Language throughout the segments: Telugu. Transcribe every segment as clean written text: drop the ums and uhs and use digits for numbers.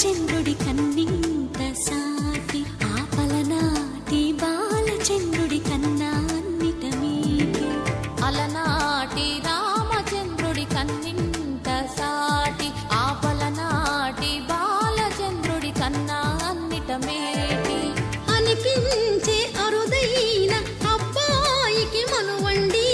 చంద్రుడి కన్నింత సాటి ఆపలనాటి బాలచంద్రుడి కన్నా అన్నిట మీది అలనాటి రామచంద్రుడి కన్నింత సాటి ఆపలనాటి బాలచంద్రుడి కన్నా అన్నిట మేటి అనిపించే అరుదైన అబ్బాయికి మనువండి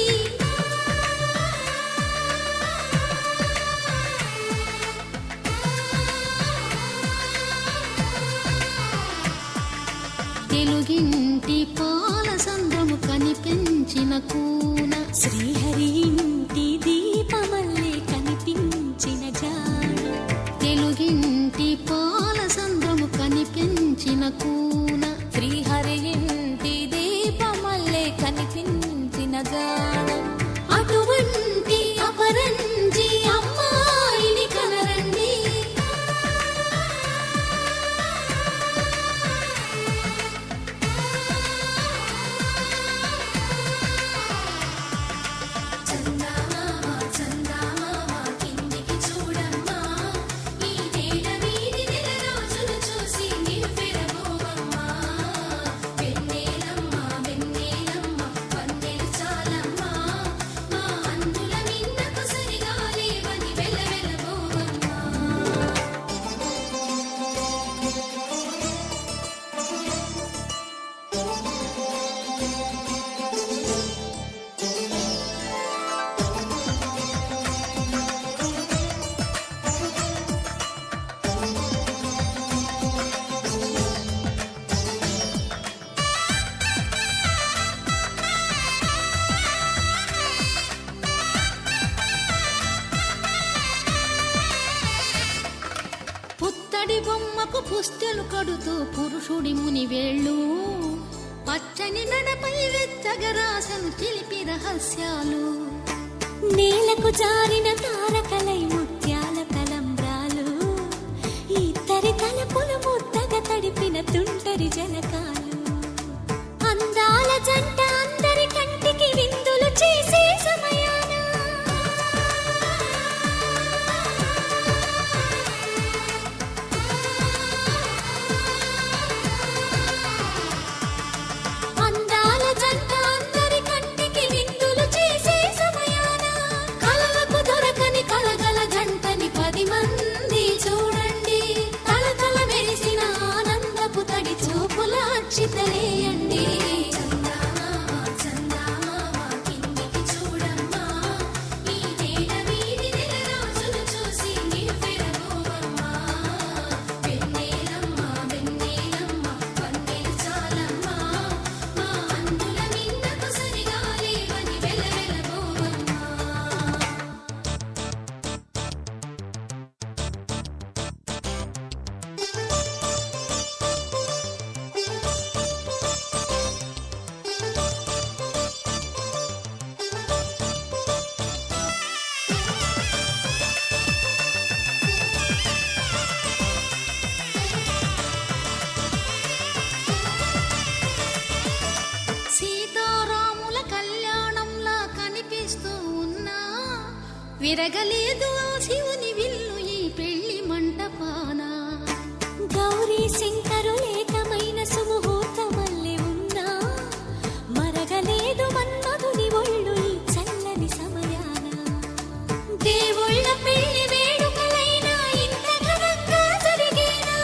తెలుగింటి పాల సంద్రము కనిపించిన కూన శ్రీహరి ఇంటి దీపమల్లే కనిపించిన జాడ తెలుగింటి పాల సంద్రము కనిపించిన కూన శ్రీహరి ఇంటి దీపమల్లే కనిపించిన జాడ అటువంటి అపరంజి అమ్మాయిని కనరండి బొమ్మకు పుస్తెలు కడుతూ పురుషుడి ముని వేళ్ళు పచ్చని నడపై వెచ్చగరాసను చిలిపి రహస్యాలు నేలకు జారిన తారకలై ముత్యాల తలంబ్రాలు ఇద్దరి తలపులు ముద్దగా తడిపిన తుంటరి జలకాలు అందాల జంట అందరి కంటికి విందులు చేసే సమయాన విరగలేదు ఆ శివుని విల్లు ఈ పెళ్లి మంటపాన. గౌరీ శంకరు ఏకమైన సుముహూర్తమల్లె ఉన్నా మరగలేదు మన్మధుని ఒళ్ళు ఈ చల్లని సమయాన. దేవుళ్ళ పెళ్లి వేడుకలైనా ఇంత ఘనంగా జరిగేనా?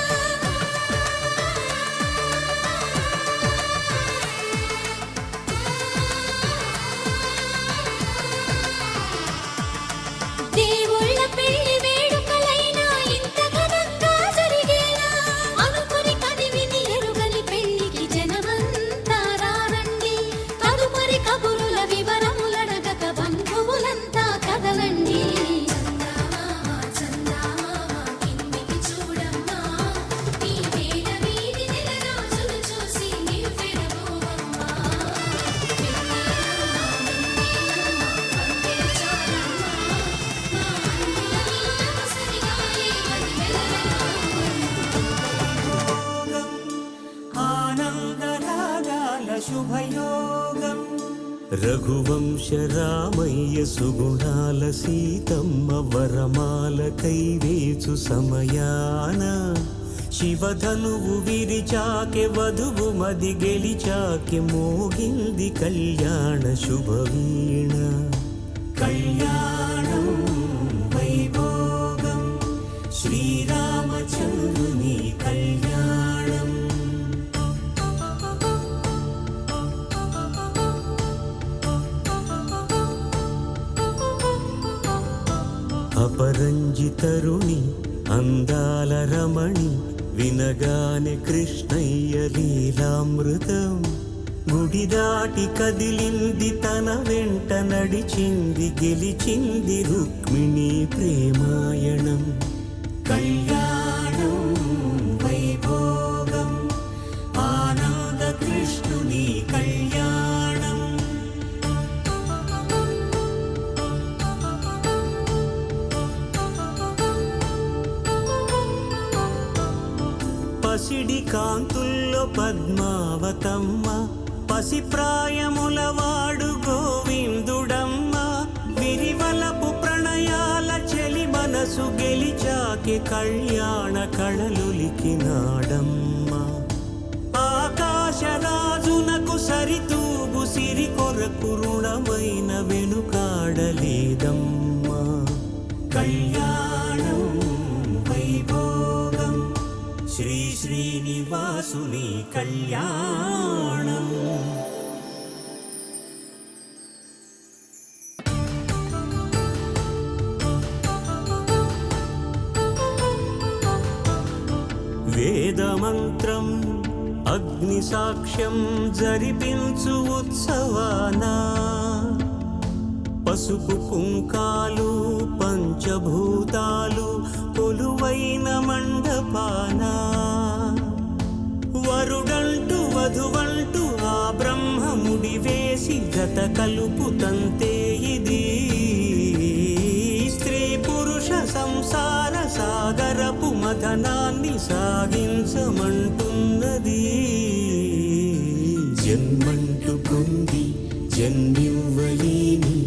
దేవుళ్ళ పెళ్లి వేడుకలైనా ఇంత ఘనంగా జరిగేనా? అనుకుని కనివిని ఎరుగని పెళ్లికి జనమంతా రారండి. తదుపరి కబురుల వివరములడగక బంధువులంతా కదలండి. చందమామ చందమామ కిందికి చూడమ్మా, ఈ వేళ వీధి నెలరాజులు చూసి నివ్వెరబోవమ్మా. ఆనందరాగాల శుభయోగం రఘువంశ రామయ్య సుగుణాల సీతమ్మ వరమాల కైవేచు సమయాన శివధనువు విరిచాకె వధువు మది గెలిచాకె మోగింది కళ్యాణ శుభవీణ. కళ్యాణం వైభోగం శ్రీరామచంద్రుని కళ్యాణం. అపరంజి తరుణి అందాల రమణి వినగానే కృష్ణయ్య లీలామృతం. గుడి దాటి కదిలింది తన వెంట నడిచింది గెలిచింది రుక్మిణి ప్రేమాయణం. కళ్యాణం వైభోగం ఆనంద కృష్ణుని కళ్యాణం. పసిడి కాంతుల్లో పద్మావతమ్మ పసి ప్రాయముల వాడు గోవిందుడమ్మ. విరివలపు ప్రణయాల చెలి మనసు గెలిచాకి కళ్యాణ కళలులికినాడమ్మ. ఆకాశరాజునకు సరితూగు సిరి కొరకు రుణమైన వెనుకాడలేదమ్మా. కళ్యాణం వైభోగం శ్రీ శ్రీనివాసుని కళ్యాణం. వేదమంత్రం అగ్ని సాక్ష్యం జరిపించు ఉత్సవాన పసుపు కుంకాలు పంచభూతాలు కొలువైన మండపాన వరుడంటూ వధువంటూ ఆ బ్రహ్మముడి వేసి జత కలుపుతంతే ఇది. స్త్రీ పురుష సంసార సాగరపు మథనాన్ని సాగించమంటున్నది. జన్మంటూ పొంది జన్మివ్వలేని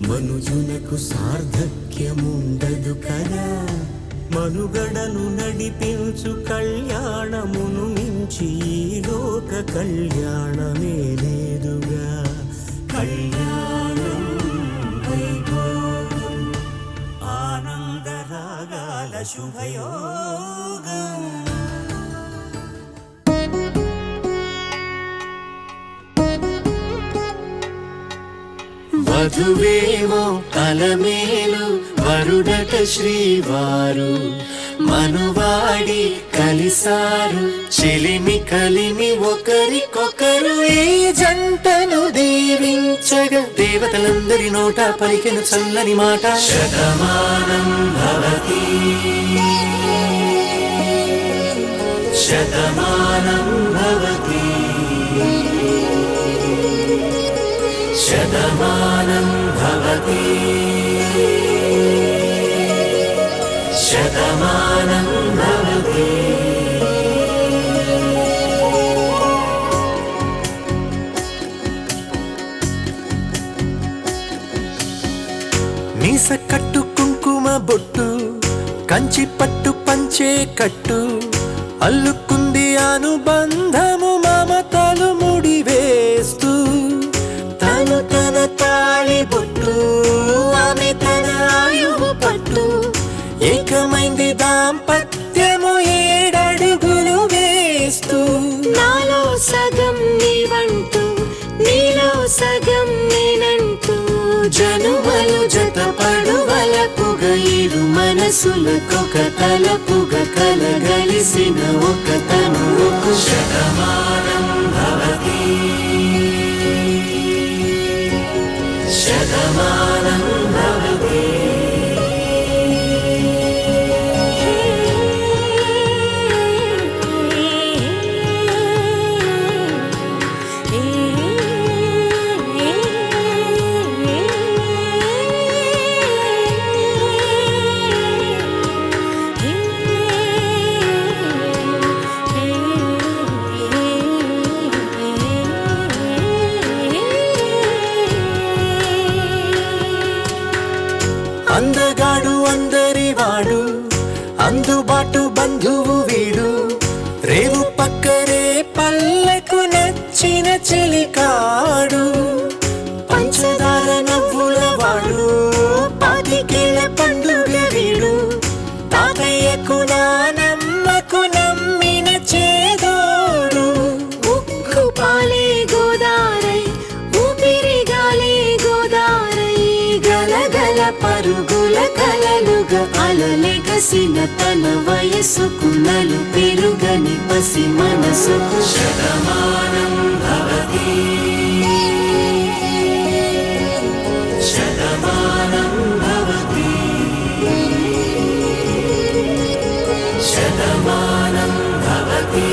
మనుజునకు సార్థక్యముండదు కదా. మనుగడను నడిపించు కళ్యాణమును మించి ఈ లోక కళ్యాణమే లేదుగా. కళ్యాణం వైభోగం ఆనందరాగాల శుభయోగం. వధువేమో అలమేలు వరుడట శ్రీవారు మనువాడి కలిసారు చెలిమి కలిమి ఒకరికొకరు ఈ జంటను దీవించగా దేవతలందరి నోట పలికెను చల్లని మాట. శతమానం భవతి శతమానం భవతి శతమానం భవతి శతమానం భవతి. మీస కట్టు పంచే కట్టు అల్లుకుంది అనుబంధము మమతలు ముడివేస్తూ తను తన తాళి బొట్టు ఆమె తన ఆయువు పట్టు ఏకమైంది దాంపత్యము 7 అడుగులు వేస్తూ నాలో సగం నీవంటూ నీలో సగం నేనంటూ జనుమలు జతపడు వలపుగా ఇరు మనసులకొక తలపుగా కలగలిసిన ఒక తనువుకు శతమానం భవతి శతమానం భవతి అందగాడు అందరివాడు అందుబాటు బంధువు వీడు రేవు పక్కరే పల్లెకు నచ్చిన చెలికాడు పంచదార నవ్వుల వాడు 25 ఏళ్ల పండుగ వీడు తాతయ్యకు నానమ్మకు నమ్మిన చేదోడు ఉక్కు పాలే గోదారై ఊపిరి గాలే గోదారై గలగల పరుగుల కలలుగా అలలెగసిన తన వయసుకు నలు పెరుగని పసి మనసుకు Shatamanam Bhavati Shatamanam Bhavati Shatamanam Bhavati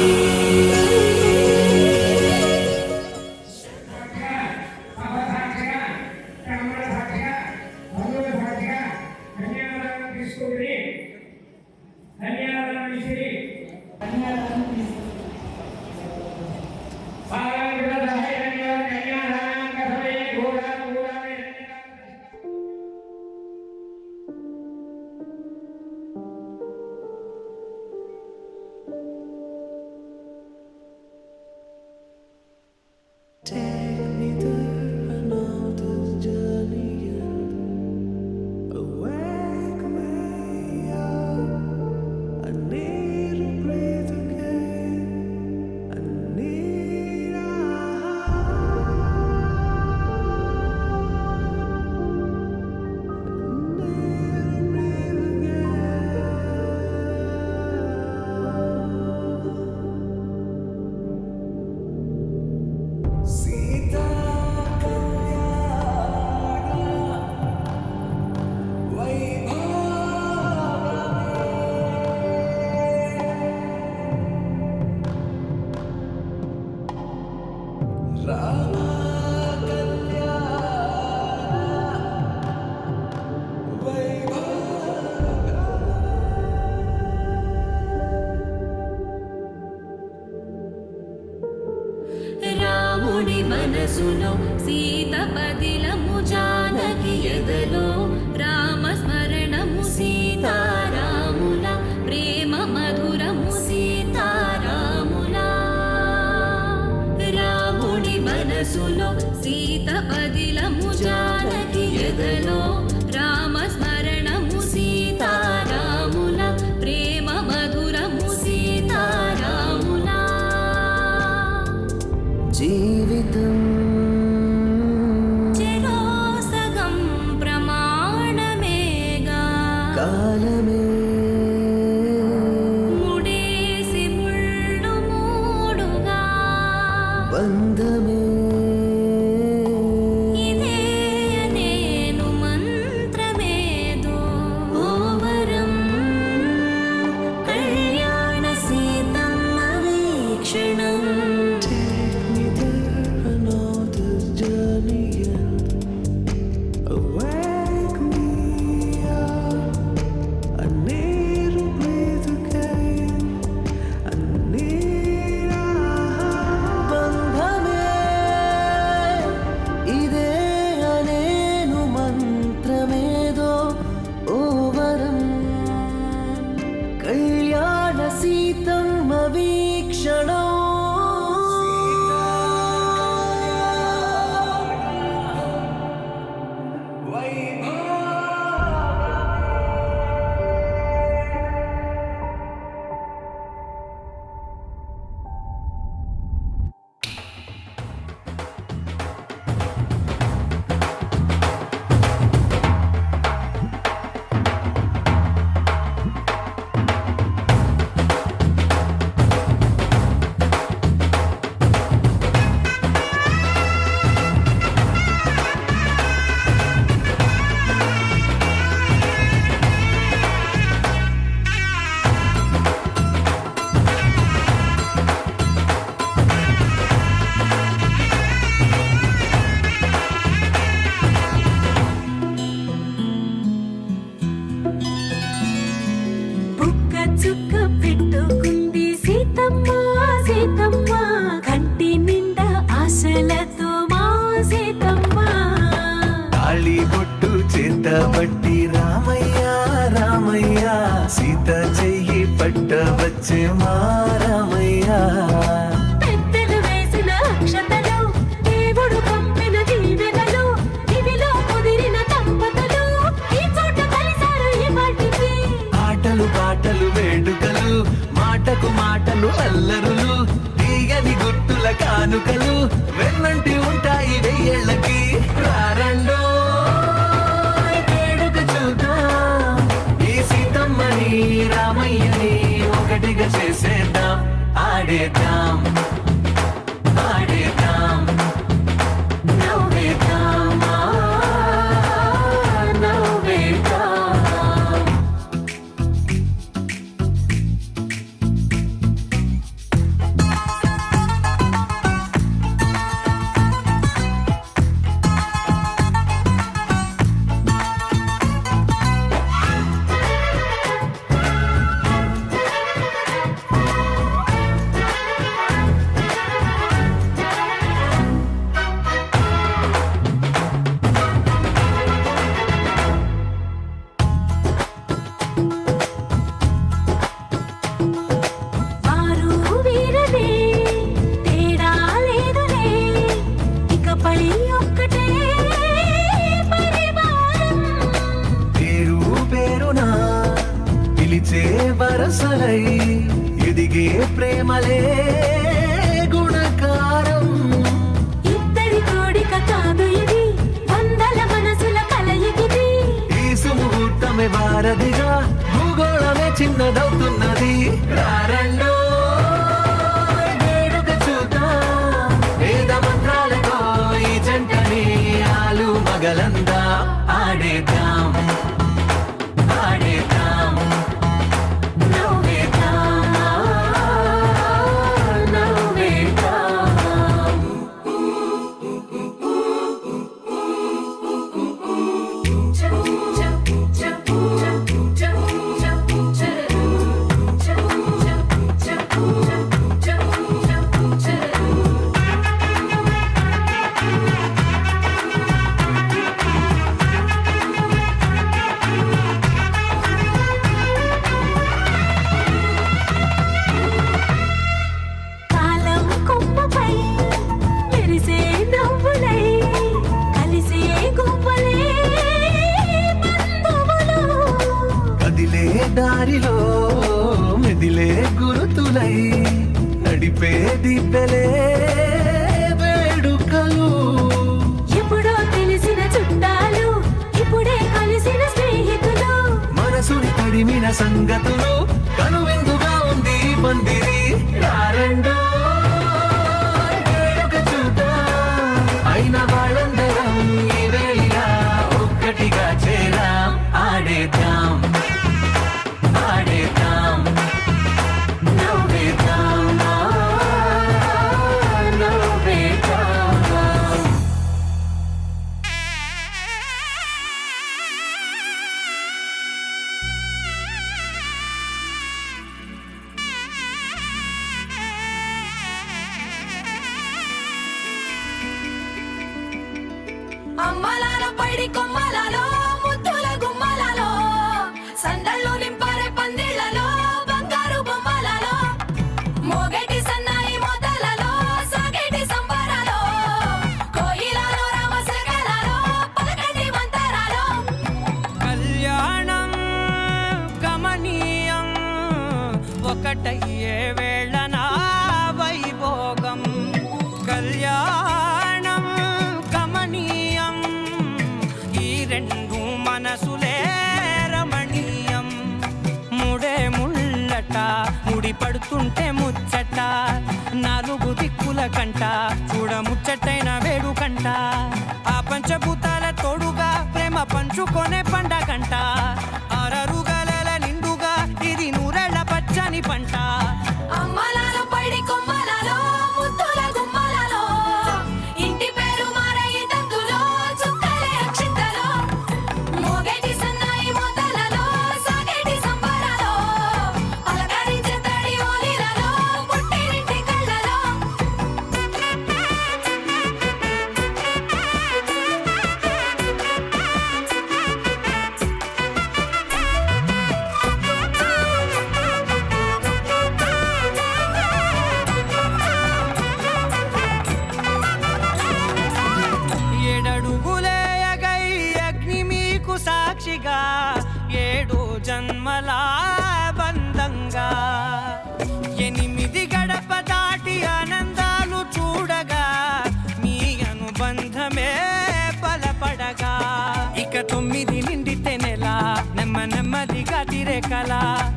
Take me there, I know this journey ends. Wake me up, I need to breathe again. I need a Sita రాముడి మనసులో సీత పదిలము జానకి ఎదలో రామస్మరణము సీతారాముల ప్రేమ మధురము సీతారాముల రాముడి మనసులో సీత పదిలము జానకి ఎదలో రామస్మరణము సీతారాముల ప్రేమ మధురము సీతారాముల జీవితం చెరో సగం ప్రమాణమేగా కాలమే ముడేసి ముళ్ళు మూడుగా బంధమే క్షణం బుక్క చుక్క పెట్టుకుంది సీతమ్మ సీతమ్మ కంటి నిండా ఆశలతో మా సీతమ్మ తాళి బొట్టు చేత బట్టి రామయ్య రామయ్య సీత చెయ్యి పట్ట వచ్చే మా రామయ్య పెద్దలు వేసిన అక్షతలు దేవుడు పంపిన దీవెనలు ఇవిలో కుదిరిన దంపతులు ఈ చోట కలిసారు ఈ వాటికి ఆటలు పాటలు వేడుకలు మాటకు మాటలు అల్లరులు తీయని గుర్తుల కానుకలు వెన్నంటి ఉంటాయి వెయ్యేళ్ళకి రారండో వేడుక చూద్దాం ఈ సీతమ్మని రామయ్యని ఒకటిగా చేసేద్దాం ఆడేద్దాం ఆడేద్దాం నవ్వేద్దాం నవ్వేద్దాం వారు వీరలే తేడా లేదులే ఇకపై ఒక్కటే పరివారం పేరు పేరునా పిలిచే వరసలై ఎదిగే ప్రేమలే గుణకారం ఇద్దరి కోడిక కాదు ఇది వందల మనసుల కలయికిది ఈ సుముహూర్తమే వారధిగా భూగోళమే చిన్నదవుతున్నది రారండో వేడుక చూద్దాం వేద మంత్రాలతో ఈ జంటని ఆలు మగలందా ఆడేద్దాం ఆడేద్దాం నవ్వేద్దాం నవ్వేద్దాం కాలం కొమ్మపై మెరిసే నవ్వులై కలిసే గువ్వలే బంధువులు కదిలే దారిలో మెదిలే గురుతులై నడిపే దిబ్బెలే వేడుకలు ఎప్పుడో తెలిసిన చుట్టాలు ఇప్పుడే కలిసిన స్నేహితులు మనసుని తడిమిన సంగతులు కనువిందుగా ఉంది ఈ పందిరి రారండో వేడుక చూద్దాం అయిన వాళ్ళందరం ఈ వేళ ఒక్కటిగా చేరాం ఆడేద్దాం ఆడేద్దాం నవ్వేద్దాం నవ్వేద్దాం అమ్మలాల పైడి కొమ్మలలో ముద్దుల గుమ్మలలో సందళ్ళు నింపరే పందిళ్లలో బంగారు బొమ్మలలో మోగటి పడుతుంటే ముచ్చట నాలుగు దిక్కుల కంట చూడ ముచ్చటైన వేడుకంట ఆ పంచభూతాల తోడుగా ప్రేమ పంచుకొనే పండగంట ఆరరుగల నిండుగా ఇది నూరెళ్ళ పచ్చని పంట అమ్మలాలో పైడి కొమ్మలలో ముద్దుల గుమ్మలలో ఇంటి పేరు మారయి తందులో చుక్కలే అక్షింతలో మోగేటి సన్నాయి మోతలలో సాగేటి సంబరాలో పలకరించే తడి ఓలిలలో పుట్టినింటి కళ్ళలో ఏడడుగులే ఎగై అగ్ని మీకు సాక్షిగా ఏడు జన్మల బంధంగా ఎనిమిది గడప దాటి ఆనందాలు చూడగా మీ అనుబంధమే బలపడగా ఇక 9 నిండితే నెల నెమ్మదిగా తిరే కల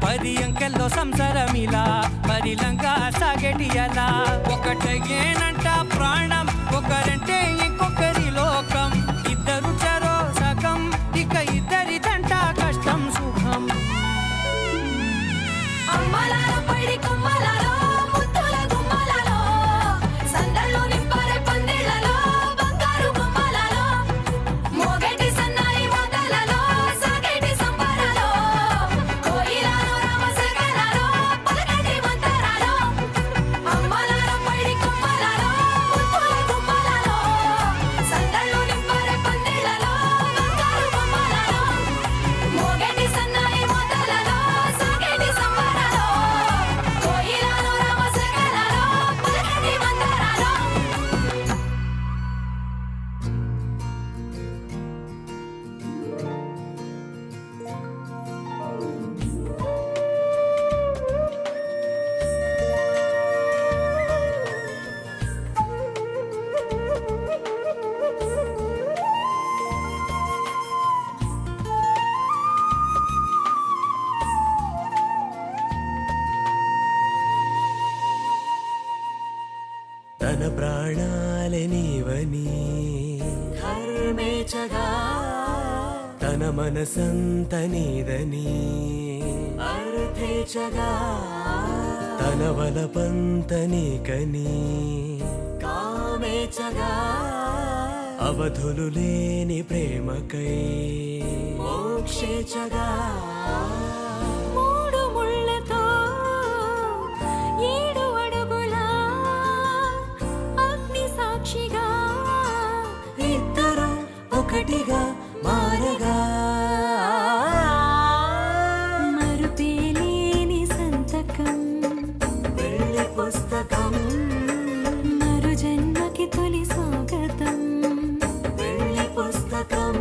10 అంకెల్లో సంసారమిలా పరిలంగా సాగటి అలా ఒకటేనంట ప్రాణం ఒకరంటే ఇంకొకరి లోకం ఇద్దరు చరో సగం ఇక ఇద్దరిదంట కష్టం సుఖం అమ్మలాలో పైడి కొమ్మలలో ముద్దుల గుమ్మలలో సందళ్ళు నింపారే పందిళ్ళలో బంగారు గుమ్మలలో మోగేటి సన్నాయి మోతలలో సాగేటి సంబరాలో కోయిలలో రామశకలలో పలకటి మంతరాలో అమ్మలాలో పైడి కొమ్మలలో ముద్దుల గుమ్మలలో సందళ్ళు నింపారే పందిళ్ళలో బంగారు గుమ్మలలో మోగేటి సన్నాయి మోతలలో సాగేటి సంబరాలో కోయిలలో రామశకలలో పలకటి మంతరాలో తన ప్రాణాలే నీవని ధర్మేచగా తన మనసంత నీదని అర్థేచగా తన వలపంత నీకని కామేచగా అవధులు లేని ప్రేమకై మోక్షేచగా మూడు ముళ్ళతో 7 అడుగుల అగ్ని సాక్షిగా ఇద్దరు ఒకటిగా మారగా మరుపేలేని సంతకం వెళ్ళి పుస్తకం మరు జన్మకి తొలి స్వాగతం వెళ్ళి పుస్తకం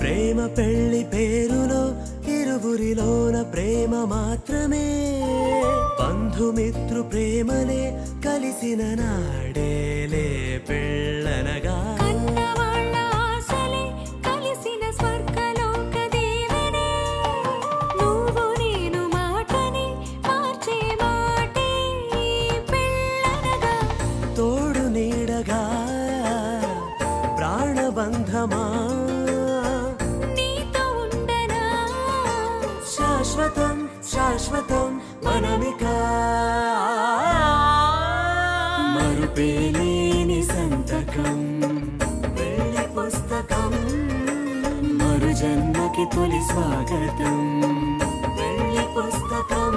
ప్రేమ పెళ్లి పేరులో ఇరువురిలోన ప్రేమ మాత్రమే బంధుమిత్రు ప్రేమలే కలిసిన నాడేలే పెళ్ళనగా కన్నవాళ్ళ ఆశలే కలిసిన స్వర్గలోక దీవెనే నువ్వు నేను మాటని మార్చే మాటే పెళ్ళనగా తోడు నీడగా ప్రాణబంధమా నీతో ఉండనా శాశ్వతం శాశ్వతం మనమిక మరుపేలేని సంతకం వెళ్ళి పుస్తకం మరు జన్మకి తొలి స్వాగతం వెళ్ళి పుస్తకం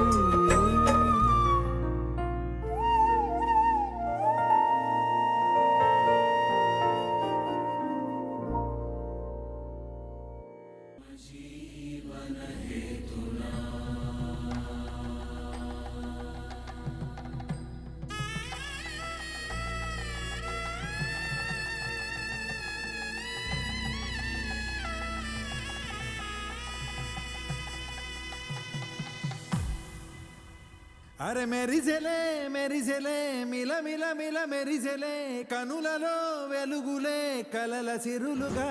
అరే మెరిసెలే మెరిసెలే మిల మిల మిల మెరిసెలే కనులలో వెలుగులే కలల సిరులుగా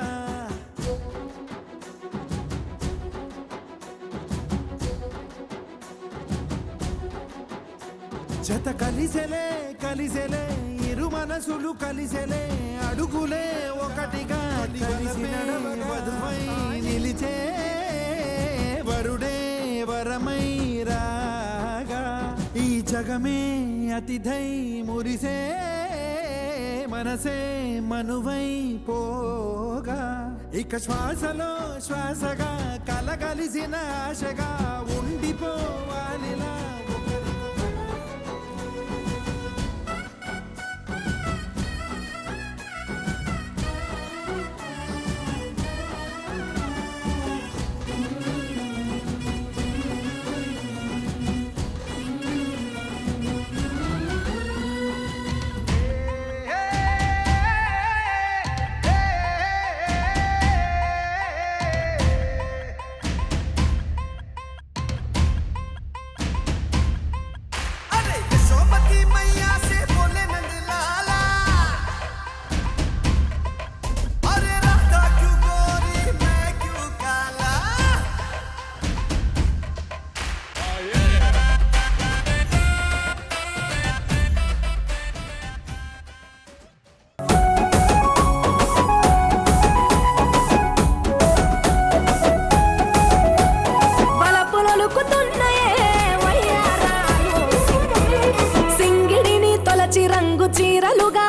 జత కలిసెలే కలిసెలే ఇరు మనసులు కలిసెలే అడుగులే ఒకటిగా కలిసి వధువై నిలిచే వరుడే వరమై రాగా ఈ జగమే అతిథై మురిసే మనసే మనువై పోగా ఇక శ్వాసలో శ్వాసగా కలగలిసిన ఆశగా ఉండిపోవాలిలా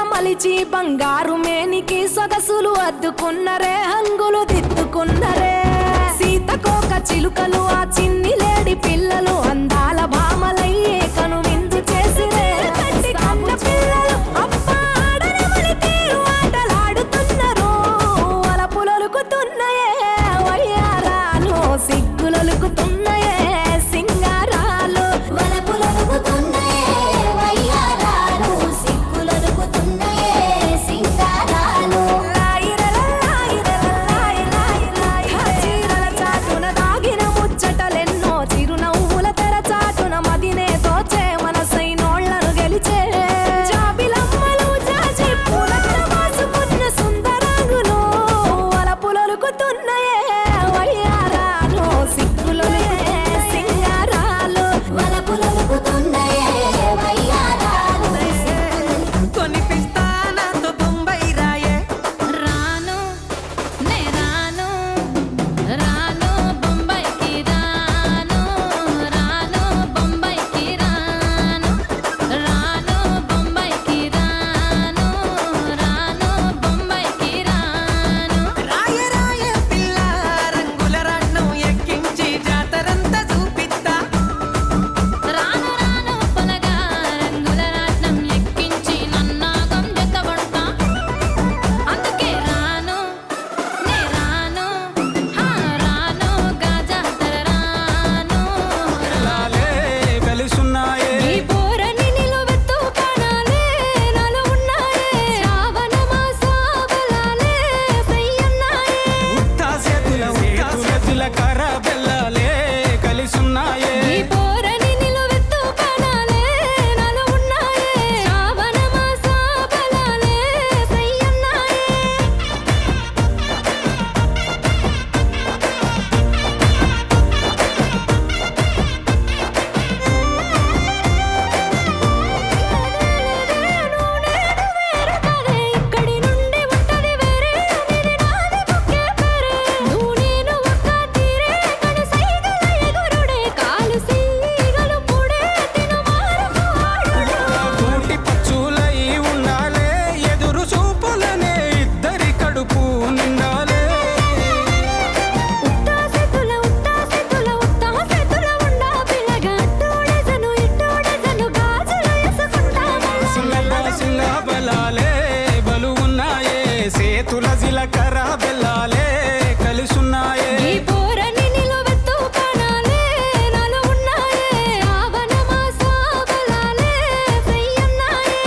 మలిచి బంగారు మేనికి సొగసులు అద్దుకున్నరే హంగులు దిద్దుకున్నరే సీతకోక చిలుకలు ఆ చిన్ని లేడి పిల్లలు అందాల భామలయ్యే కను విందు చేసిరే కంటి కన్న పిల్లలు అప్పాడనమని తీరు ఆటలాడుతున్నారు వలపులొలుకుతున్నాయే వయ్యారాలు సిగ్గులొలుకుతున్నాయే సింగారాలు వలపులొలుకుతున్నాయే వయ్యారాలు సిగ్గులొలుకుతున్నాయే సింగారాలు చీరల చాటున దాగిన ముచ్చటలెన్నో చిరునవ్వుల తెర చాటున మదినే తోచే మనసైనోళ్లను గెలిచే జాబిలమ్మలు జాజి పూలతో వాసుకున్న సుందరాంగులు వలపులొలుకుతున్నాయే వయ్యారాలు సిగ్గులొలుకునే సింగారాలు వలపులొలుకుతున్నాయే వయ్యారాలు కొనిపిస్తా నాతో బొంబాయి రాయే రాను నే రాను రాను బొంబాయికి రాను రాను బొంబాయికి రాను రాను బొంబాయికి రాను రాను బొంబాయికి రాను రాయ రాయ పిల్ల రంగుల రాట్నం ఎక్కించి జాతరంతా చూపిస్తా రాను రాను పొలగా రంగుల రాట్నం ఎక్కించి నన్నాగం జతబడతా అందుకే రాను నే రాను రాను గాజాతర రాను లాలే వెలుసున్నాయే ఈ పోరని నిలువెత్తు కణాలే నాలో ఉన్నాయే శ్రావణ మాసావలాలే సయ్యన్నాయే ఉత్తా చేతుల కర బెల్లాలే కలిసున్నాయే ఈ పోరని నిలువెత్తు కణాలే నాలో ఉన్నాయే శ్రావణ మాసావలాలే సయ్యన్నాయే ఇక్కడి నుండి ఉంటది వేరే ఇది నాది బుక్కే పేరే నువ్వు నేను ఒక్క తీరే కను సైగల ఎగురుడే కాలు సీగలు పుడే తిను మారకు ఆడుడు కూటి పచ్చులై ఉండాలే ఎదురు చూపులనే ఇద్దరి కడుపు నిండాలే ఉత్తాసెతుల ఉండా పిల్లగా అట్టోడెసను ఇట్టోడెసను గాజులు ఎసుకుంటామా సింగ బలాలే బలు ఉన్నాయే సేతుల జిలకర బెల్లాలే కలిసున్నాయే ఈ పోరని నిలువెత్తు కణాలే నాలో ఉన్నాయే శ్రావణ మాసావలాలే సయ్యన్నాయే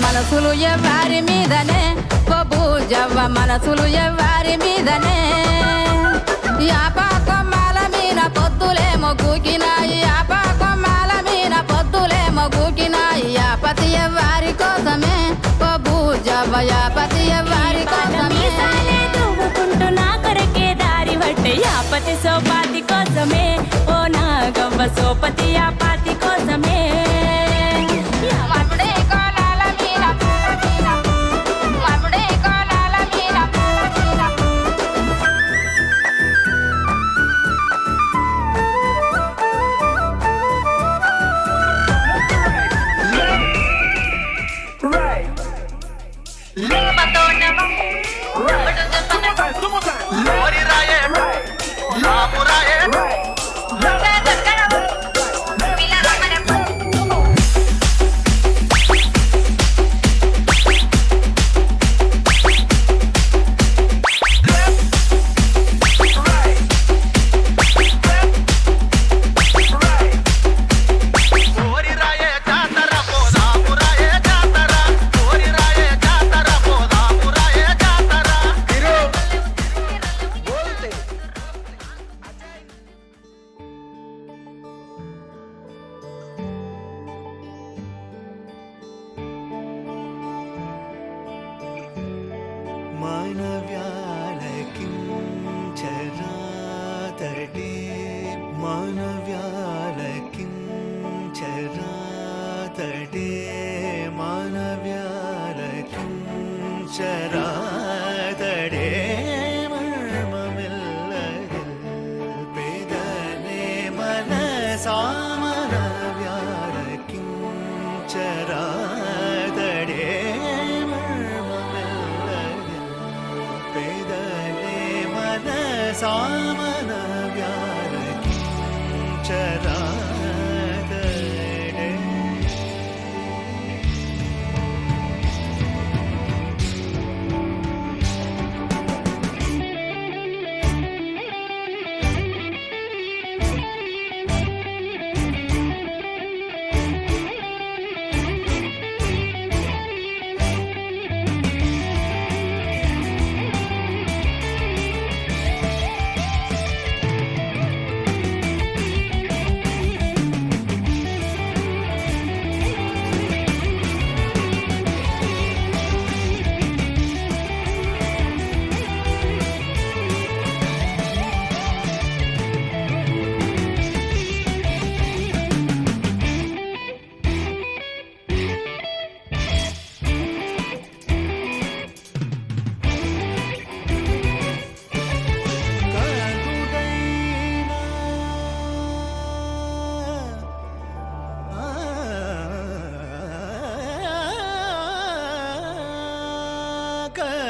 మనసులు ఎవ్వారి మీదనే ఓ బూజవ్వ మనసులు ఎవ్వారి మీదనే యాపా కొమ్మాల మీన పొద్దులేమో గూకినాయి యాపా కొమ్మాల మీన పొద్దులేమో గూకినాయి యాపతి ఎవ్వారి కోసమే ఓ బూజవ్వ యాపతి ఎవ్వారి కోసమే మీసాలే దువ్వుకుంటూ నా కొరకే దారి పట్టే యాపతి సోపాతి కోసమే ఓ నా గవ్వ సోపతి యాపాతి కోసమే మముడే కోలాల మీన మముడే కోలాల మీన మానవ్యాలకించరాతడే మానవ్యాలకించరాతడే మానవ్యాలకించరాతడే మర్మమిల్లదిల్ పేదనే మనసామనవ్యాలకించరాతడే పేదలే మన సామన వ్యారకించరాదడే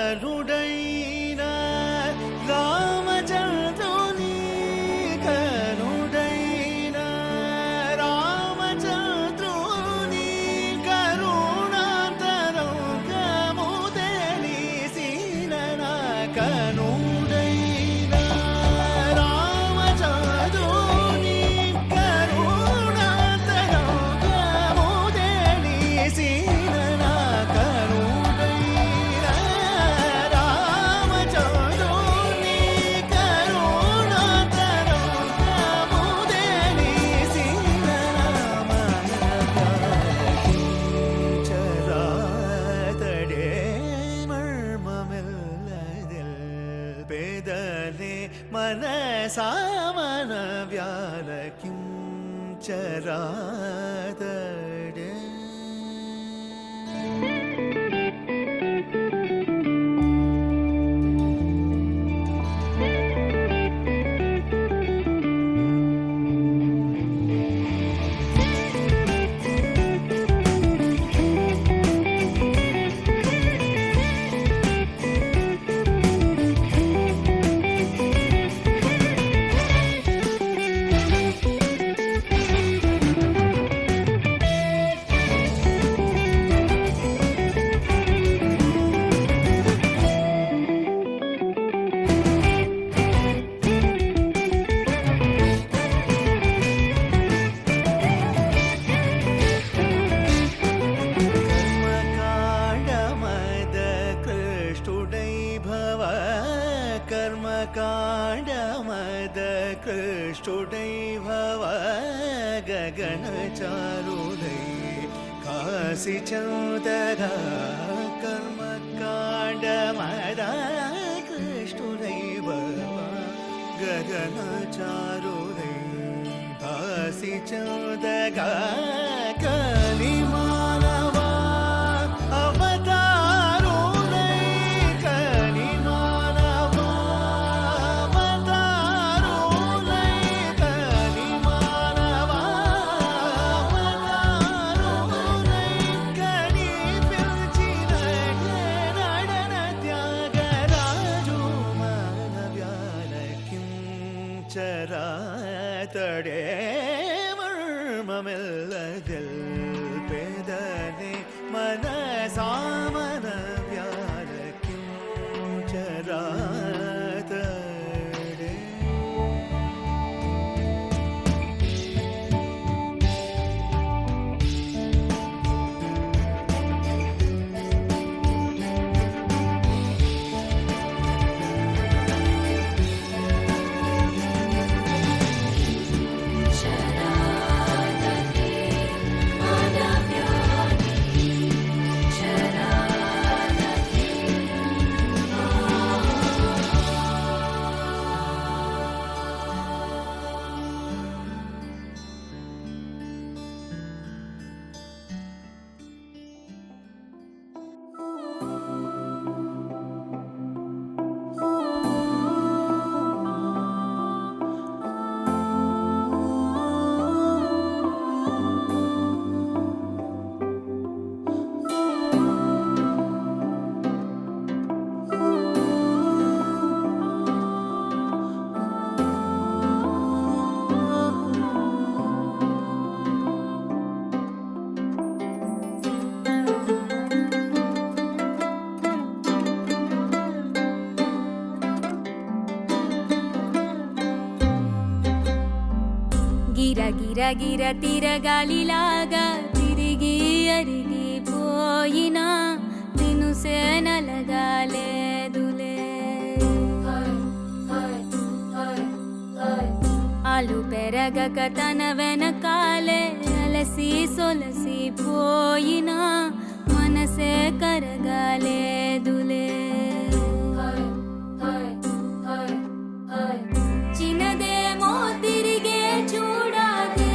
కరుడైన రామచంద్రుని కరుడైన రామచంద్రుని కరుణాంతరంగము తెలిసిన కరుడైన రామచంద్రుని కరుణాంతరంగము తెలిసిన పేదలే మన సామన వ్యాలకించరాదడే కాండమద కృష్ణుడై భవ గగనచారుడై కాశీ చందగా కర్మకాండమద కృష్ణుడై భవ గగనచారుడై కాశీ చందగా కలిమానవా అవతారుడై కలిమానవా అవతారుడై కలిమానవా అవతారుడై కని పిలిచిన నడన త్యాగరాజు మానవ్యాలకించరాతడే మర్మమెల్లగల్ పేదనే మన సామన వ్యాలకించరాతడే గిర గిర గిర తిరగాలిలాగా తిరిగి అరిగిపోయినా తినుసే నలగాలేదులే ఆలు పెరగక తన వెనకాలే అలసి సొలసి పోయినా మనసే కరగాలేదులే చిన్నదేమో తిరిగే చూడాదే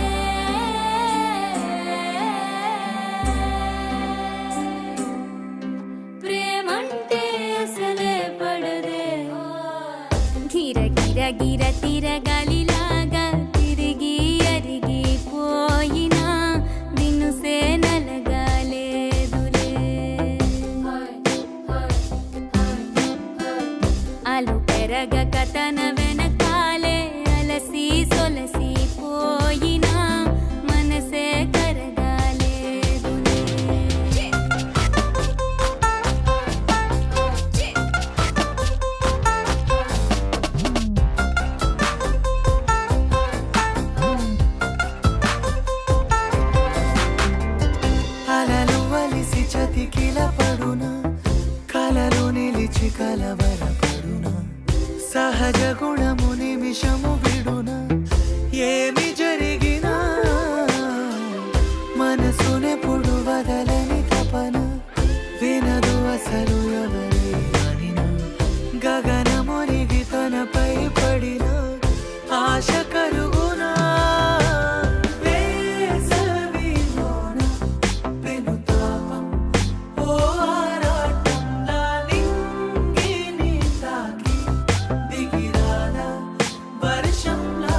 ప్రేమంటే అసలే పడదే గిర గిర గిర తిరగాలిలాగా తిరిగి అరిగిపోయినా దినుసే నలగాలేదులే ఆలు పెరగక తన వెనకాలే అలసి సొలసి పోయినా మనసే కరగాలేదులే అలలు వలిసి చతికిల పడునా కలలు నిలిచి కలవరపడునా సహజ గుణము నిమిషము విడునా ఏమి జరిగినా మనసునెప్పుడు వదలని తపన వినదు అసలు ఎవరి అనినా గగనమునిగి తనపై పడిన ఆశ కలుగునా వేసవిలోన పెనుతాపం ఓ ఆరాటంలా నింగిని తాకి దిగిరాదా వర్షంలా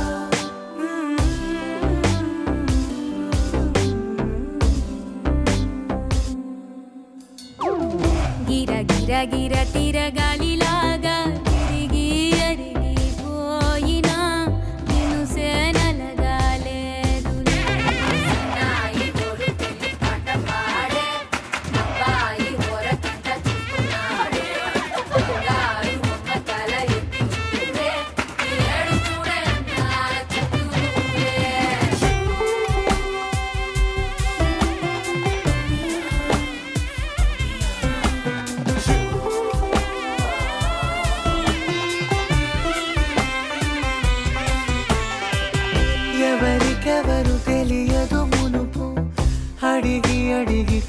గిర గిర గిర తిరగాలిలాగా తిరిగి అరిగిపోయినా దినుసే నలగాలేదులే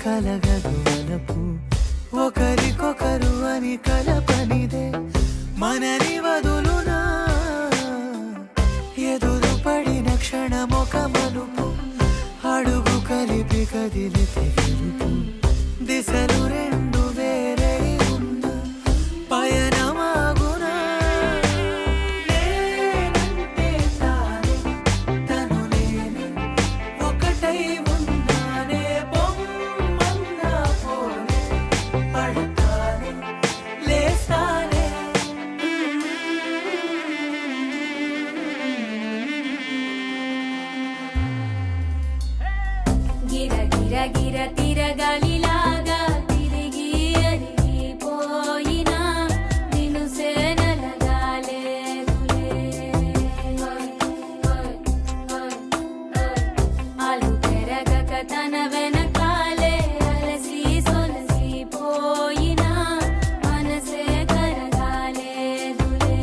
కలగదు మనకు ఒకరికొకరు అని కలపనిదే మనని వదులునా ఎదురు పడిన క్షణమొక మలుపు అడుగు కలిపి కదిలితే గెలుపు దిశలు రెండు వేరే ఉన్న పయనమాగునా నేనంటే తానే తను నేనే ఒకటై ఉన్నానే బొమ్మన్నా పోనే పడతానే లేస్తానే గిర గిర గిర తిరగాలిలాగా తిరిగి అరిగిపోయినా నిన్ను సేనలగాలేదులే అలు పెరగక తన వెనకాలే అలసి సొలసిపోయినా మనసే కరగాలేదులే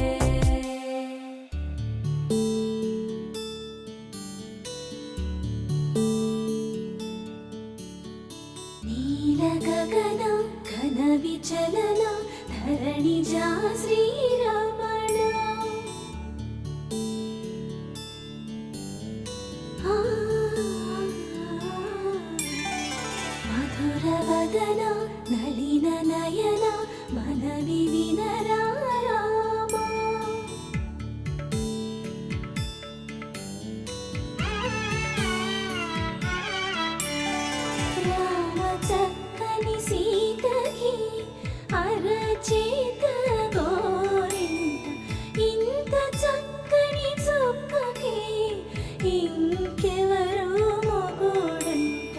నీల గగన ఘన విచలన ధరణిజా శ్రీరమణ మధుర వదన నళిన నయన మనవి వినరా రామా రామ చక్కని సీతకి అరచేత గోరింట ఇంత చక్కని చుక్కకి ఇంకెవరు మొగుడంట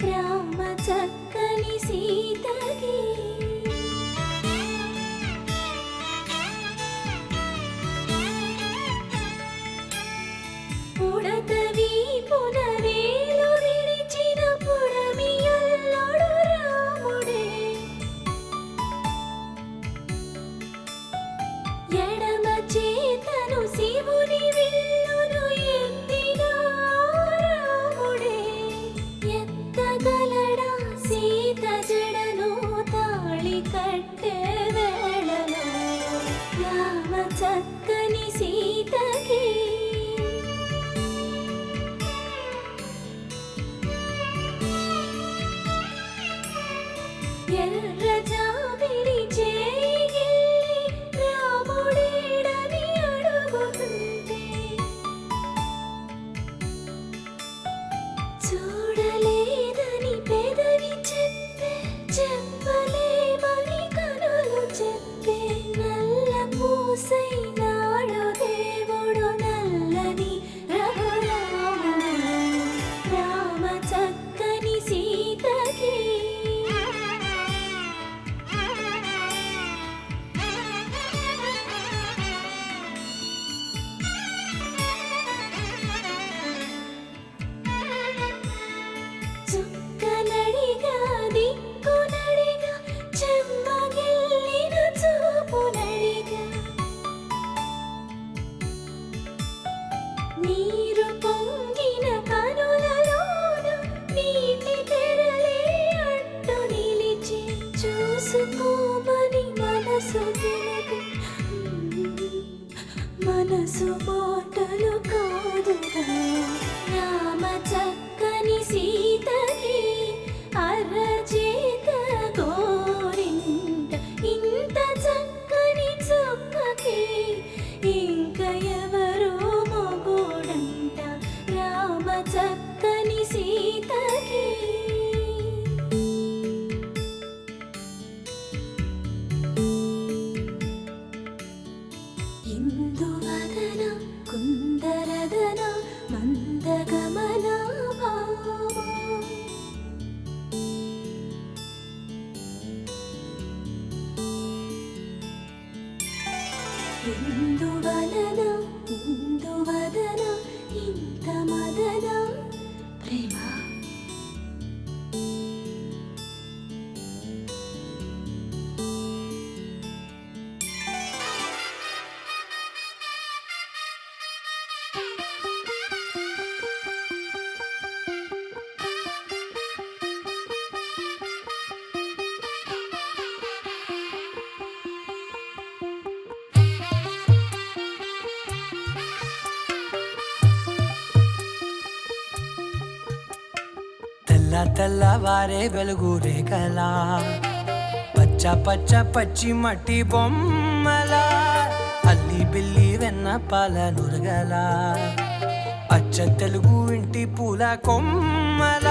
రామ చక్కని సీతకి పుడతవి పునవేలు విడిచిన పుడమియల్లుడు రాముడే ఎడమ చేతను శివుని విల్లును ఎత్తిన రాముడే ఎత్తగలడా సీత జడను తాళి కట్టే వేళలో రామ చక్కని సీతకి ఎర్ర జాబిలి చేయి రాముడేడని అడుగుతుంటే చూడలేదని పెదవి చెప్పే చెప్పలేమని కనులు చెప్పే నల్ల పూసై నాడు దేవుడు నల్లని రఘురాముడు రామ చక్కని సీతకి చుక్కనడిగా దిక్కునడిగా చెమ్మగిల్లిన చూపునడిగా నీరు పొంగిన కనులలోన నీటి తెరలే అడ్డు నిలిచి చూసుకోమని మనసు తెలిపి మనసు మాటలు కాదుగా రామ చక్కని సీతకి అరచేత గోరింట ఇంత చక్కని చుక్కకి ఇంక ఎవరు మొగుడంట రామ చక్కని సీతకి ఇందువదన కుందరదన మందగమన భామ తెల్లవారే వెలుగు రేఖలా పచ్చ పచ్చ పచ్చి మట్టి బొమ్మల అల్లి బిల్లి వెన్న పాల నురగల అచ్చ తెలుగు ఇంటి పూల కొమ్మల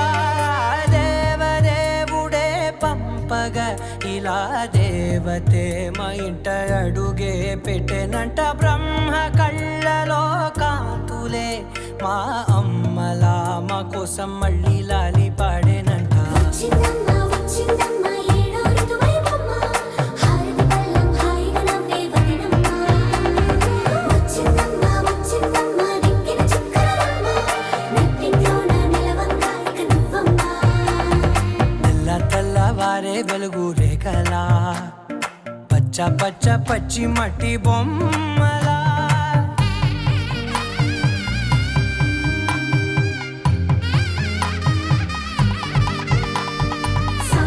దేవదేవుడే పంపగ ఇలా దేవతే మా ఇంట అడుగే పెట్టెనంట బ్రహ్మ కళ్ళలో కాంతులే మా అమ్మలా మా కోసం మళ్ళీ లాలి పాడేనంట వచ్చిందమ్మ వచ్చిందమ్మ ఏడో ఋతువైవమ్మ హారతి పళ్ళం హాయిగా నవ్వే వదినమ్మ వచ్చిందమ్మ వచ్చిందమ్మ దిక్కిన చుక్కలమ్మ నెట్టింట్లోన నిలవంగా ఇక నువ్వమ్మ తెల్లవారే వెలుగు రేఖలా పచ్చ పచ్చ పచ్చి మట్టి బొమ్మలా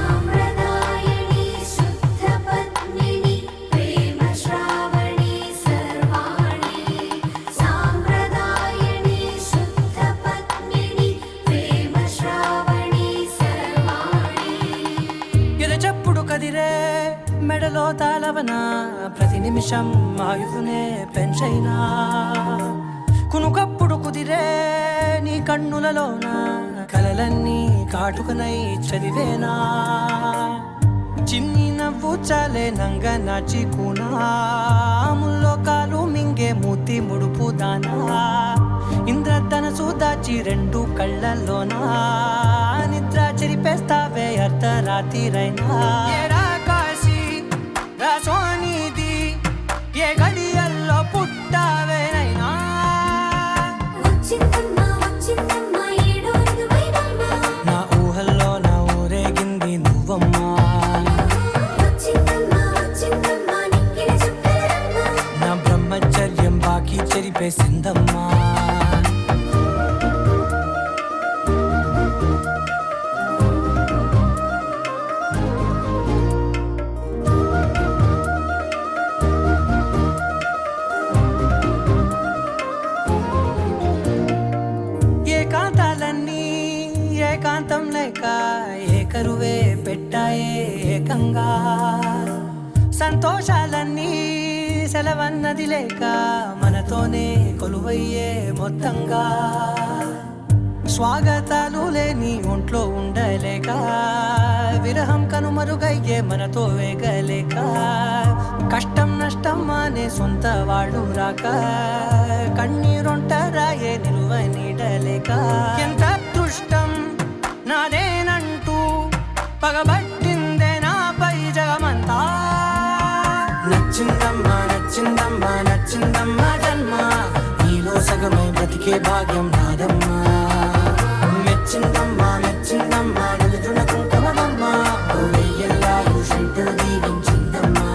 సాంప్రదాయని శుద్ధ పద్మిని ప్రేమ శ్రావణి సర్వాణి సాంప్రదాయని శుద్ధ పద్మిని ప్రేమ శ్రావణి సర్వాణి ఎరచప్పుడు కదిరే మెడలో తాళవన ప్రతి నిమిషం ఆయుధునే పెంచైనా కునుకప్పుడు కుదిరే నీ కన్నులలోన కలలన్నీ కాటుకనై చదివేనా చిన్ని నవ్వు చాలే నంగ నాచి కూనాముల్లో కాలు మింగే మూతి ముడుపు దానా ఇంద్రధనసు దాచి రెండు కళ్ళల్లోనా నిద్ర చెరిపేస్తావే అర్ధరాత్రిరైనా ఏడా కాశీ రాసోనిది ఏ గడియల్లో పుట్టావేనైనా వచ్చిందమ్మ వచ్చిందమ్మ ఏడో ఋతువైవమ్మ నా ఊహల్లో నా ఊరేగింది నువ్వమ్మా వచ్చిందమ్మ వచ్చిందమ్మ నిక్కిన చుక్కలమ్మ నా బ్రహ్మచర్యం బాకీ చెరిపేసిందమ్మా ఏకాంతాలన్నీ ఏకాంతం లేక ఏకరువే పెట్టాయే ఏకంగా సంతోషాలన్నీ సెలవన్నది లేక మనతోనే కొలువయ్యే మొత్తంగా స్వాగతాలు లేని ఒంట్లో ఉండలేక విరహం కనుమరుగయ్యే మనతో వేగలేక కష్టం నష్టం అనే సొంత వాళ్ళు రాక కన్నీరొంటరాయే నిలువ నీడలేక ఎంత అదృష్టం నాదేనంటూ పగబట్టిందే నాపై జగమంతా నచ్చిందమ్మా నచ్చిందమ్మా నచ్చిందమ్మా జన్మ నీలో సగమై బ్రతికే భాగ్యం నాదమ్మా మెచ్చిందమ్మా మెచ్చిందమ్మా నిలుచున్న కుంకుమమ్మా వెయ్యల్లాలు శంకరు దీవించిందమ్మా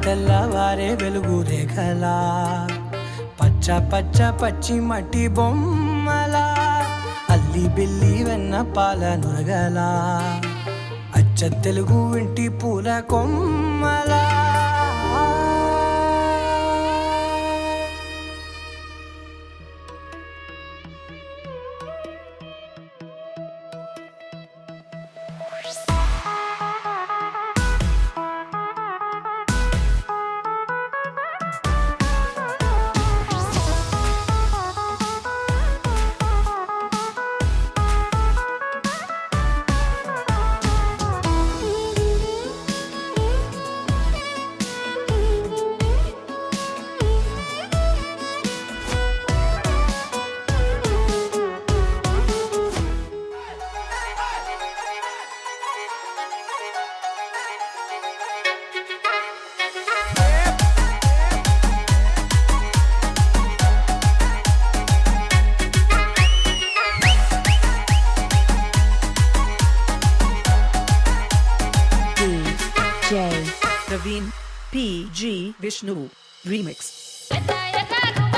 తెల్లవారే వెలుగు రేఖలా పచ్చ పచ్చ పచ్చి మట్టి బొమ్మలా అల్లి బిల్లి వెన్న పాల నురగలా అచ్చ తెలుగు ఇంటి పూల కొమ్మలా Praveen PG Vishnu Remix. పచ్చ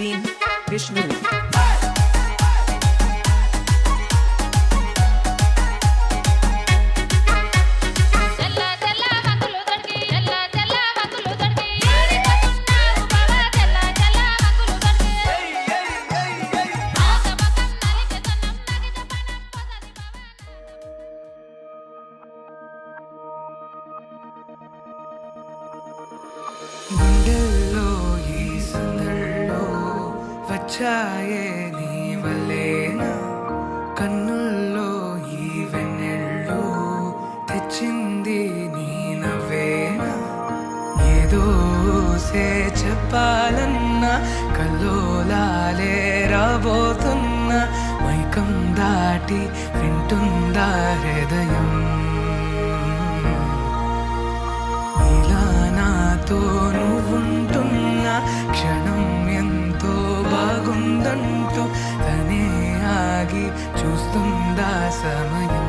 Praveen Vishnu. తెల్ల తెల్ల వంగులు దొరికి తెల్ల తెల్ల వంగులు దొరికి ఏరికతున్నావు బావా తెల్ల తెల్ల వంగులు దొరికి ఆక పక్కన నలికెతనం నగిద పనం పోతది గుండెల్లో ఈ సందల్లో వచ్చాయే నీ వల్లేనా కన్నుల్లో ఈ వెన్నెళ్ళు తెచ్చింది నీ నవ్వేనా ఏదో సే చెప్పాలన్నా కల్లోలాలే రాబోతున్నా మైకం దాటి వింటుందా హృదయం ఇలా నాతో నువ్వుంటున్న క్షణం ఎంతో బాగుందంటూ తనే ఆగి చూస్తుందా సమయం